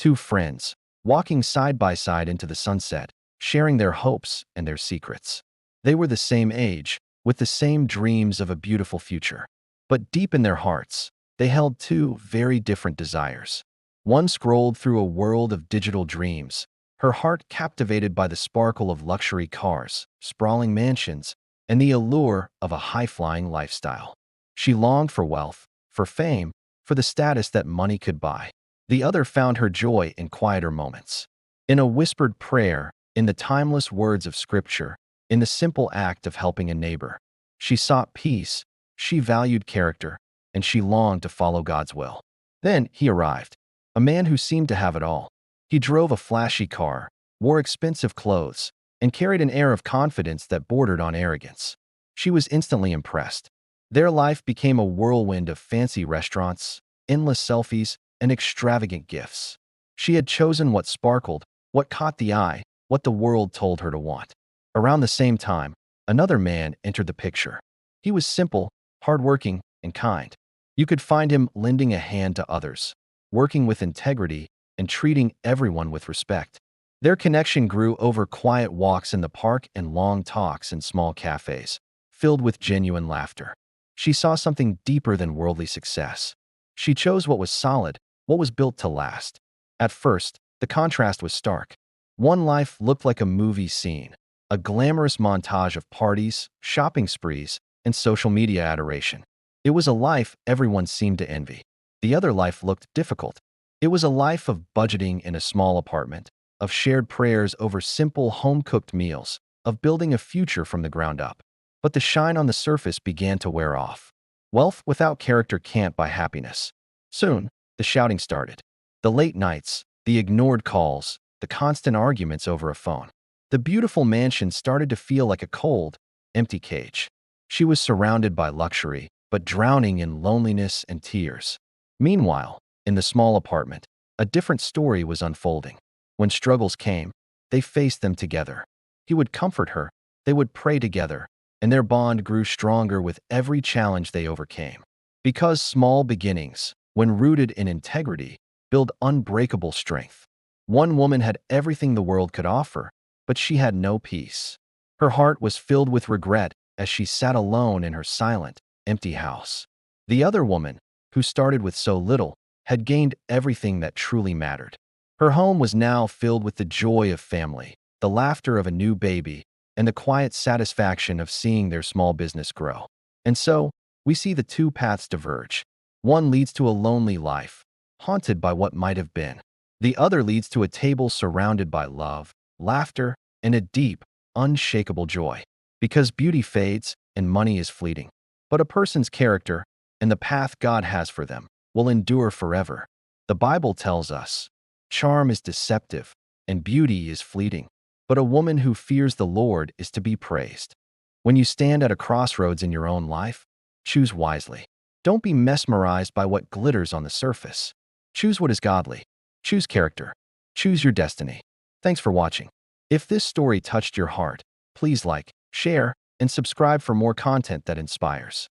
Two friends, walking side by side into the sunset, sharing their hopes and their secrets. They were the same age, with the same dreams of a beautiful future. But deep in their hearts, they held two very different desires. One scrolled through a world of digital dreams, her heart captivated by the sparkle of luxury cars, sprawling mansions, and the allure of a high-flying lifestyle. She longed for wealth, for fame, for the status that money could buy. The other found her joy in quieter moments. In a whispered prayer, in the timeless words of Scripture, in the simple act of helping a neighbor. She sought peace, she valued character, and she longed to follow God's will. Then he arrived, a man who seemed to have it all. He drove a flashy car, wore expensive clothes, and carried an air of confidence that bordered on arrogance. She was instantly impressed. Their life became a whirlwind of fancy restaurants, endless selfies, and extravagant gifts. She had chosen what sparkled, what caught the eye, what the world told her to want. Around the same time, another man entered the picture. He was simple, hardworking, and kind. You could find him lending a hand to others, working with integrity, and treating everyone with respect. Their connection grew over quiet walks in the park and long talks in small cafes, filled with genuine laughter. She saw something deeper than worldly success. She chose what was solid, what was built to last. At first, the contrast was stark. One life looked like a movie scene, a glamorous montage of parties, shopping sprees, and social media adoration. It was a life everyone seemed to envy. The other life looked difficult. It was a life of budgeting in a small apartment, of shared prayers over simple home-cooked meals, of building a future from the ground up. But the shine on the surface began to wear off. Wealth without character can't buy happiness. Soon, the shouting started. The late nights, the ignored calls, the constant arguments over a phone. The beautiful mansion started to feel like a cold, empty cage. She was surrounded by luxury, but drowning in loneliness and tears. Meanwhile, in the small apartment, a different story was unfolding. When struggles came, they faced them together. He would comfort her, they would pray together, and their bond grew stronger with every challenge they overcame. Because small beginnings, when rooted in integrity, build unbreakable strength. One woman had everything the world could offer, but she had no peace. Her heart was filled with regret as she sat alone in her silent, empty house. The other woman, who started with so little, had gained everything that truly mattered. Her home was now filled with the joy of family, the laughter of a new baby, and the quiet satisfaction of seeing their small business grow. And so, we see the two paths diverge. One leads to a lonely life, haunted by what might have been. The other leads to a table surrounded by love, laughter, and a deep, unshakable joy. Because beauty fades and money is fleeting. But a person's character, and the path God has for them, will endure forever. The Bible tells us, charm is deceptive, and beauty is fleeting. But a woman who fears the Lord is to be praised. When you stand at a crossroads in your own life, choose wisely. Don't be mesmerized by what glitters on the surface. Choose what is godly. Choose character. Choose your destiny. Thanks for watching. If this story touched your heart, please like, share, and subscribe for more content that inspires.